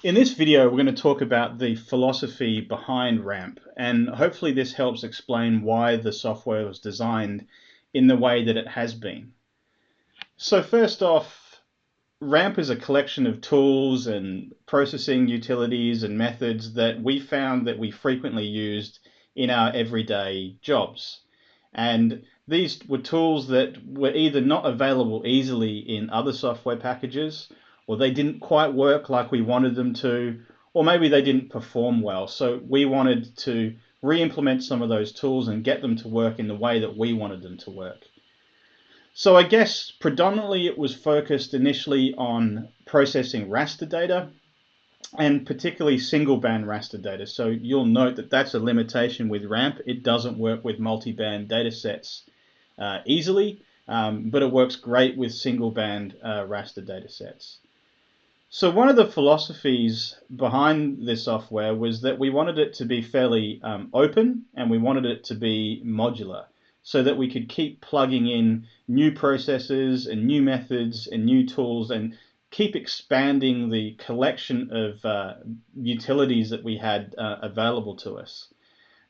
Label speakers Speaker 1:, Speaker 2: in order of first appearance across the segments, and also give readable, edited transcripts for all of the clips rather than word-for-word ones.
Speaker 1: In this video, we're going to talk about the philosophy behind RAMP, and hopefully this helps explain why the software was designed in the way that it has been. So first off, RAMP is a collection of tools and processing utilities and methods that we found that we frequently used in our everyday jobs. And these were tools that were either not available easily in other software packages, or they didn't quite work like we wanted them to, or maybe they didn't perform well. So we wanted to re-implement some of those tools and get them to work in the way that we wanted them to work. So I guess predominantly it was focused initially on processing raster data, and particularly single band raster data. So you'll note that that's a limitation with RAMP. It doesn't work with multi-band data sets easily, but it works great with single band raster data sets. So one of the philosophies behind this software was that we wanted it to be fairly open, and we wanted it to be modular, so that we could keep plugging in new processes and new methods and new tools and keep expanding the collection of utilities that we had available to us.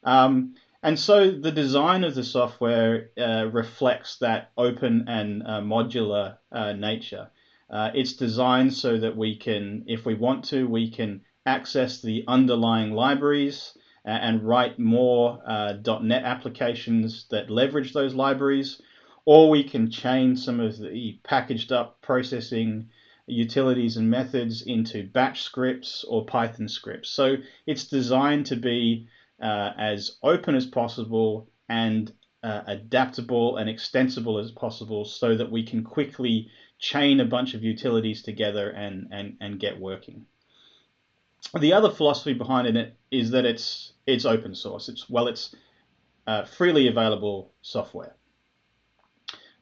Speaker 1: And so the design of the software reflects that open and modular nature. It's designed so that we can, if we want to, we can access the underlying libraries and write more .NET applications that leverage those libraries, or we can chain some of the packaged up processing utilities and methods into batch scripts or Python scripts. So it's designed to be as open as possible and adaptable and extensible as possible, so that we can quickly chain a bunch of utilities together and get working. The other philosophy behind it is that it's open source. It's freely available software.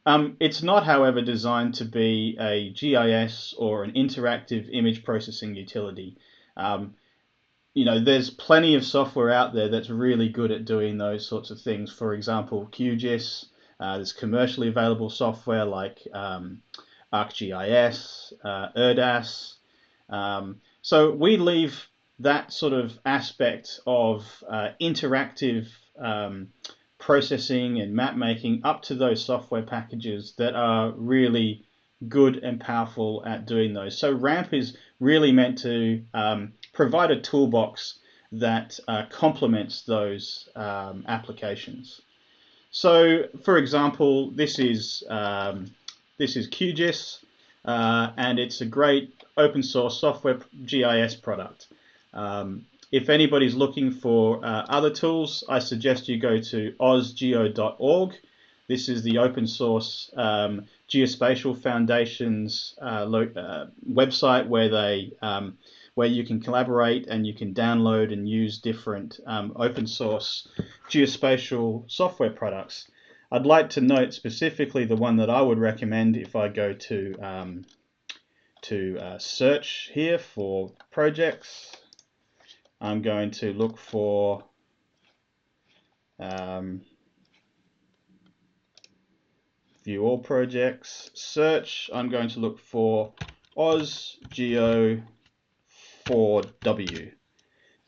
Speaker 1: It's not, however, designed to be a GIS or an interactive image processing utility. There's plenty of software out there that's really good at doing those sorts of things. For example, QGIS. There's commercially available software like ArcGIS, ERDAS. So we leave that sort of aspect of interactive processing and map making up to those software packages that are really good and powerful at doing those. So RAMP is really meant to provide a toolbox that complements those applications. So, for example, this is QGIS, and it's a great open source software GIS product. If anybody's looking for other tools, I suggest you go to ozgeo.org. This is the open source Geospatial Foundation's website where you can collaborate and you can download and use different open source geospatial software products. I'd like to note specifically the one that I would recommend. If I go to search here for projects, I'm going to look for view all projects, search. I'm going to look for ozgeo for W,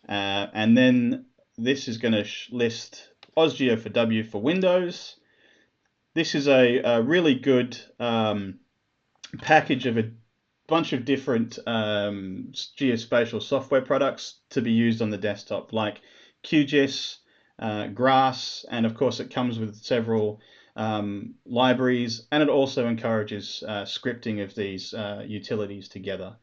Speaker 1: and then this is going to list ozgeo for W for Windows. This is a really good package of a bunch of different geospatial software products to be used on the desktop, like QGIS, GRASS, and of course it comes with several libraries, and it also encourages scripting of these utilities together.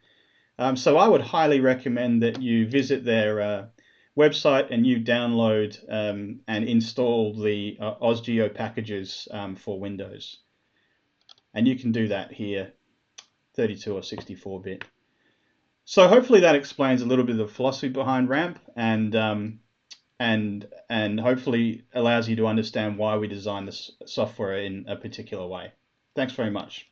Speaker 1: So I would highly recommend that you visit their website and you download and install the ozgeo packages for Windows. And you can do that here, 32 or 64-bit. So hopefully that explains a little bit of the philosophy behind RAMP, and hopefully allows you to understand why we designed this software in a particular way. Thanks very much.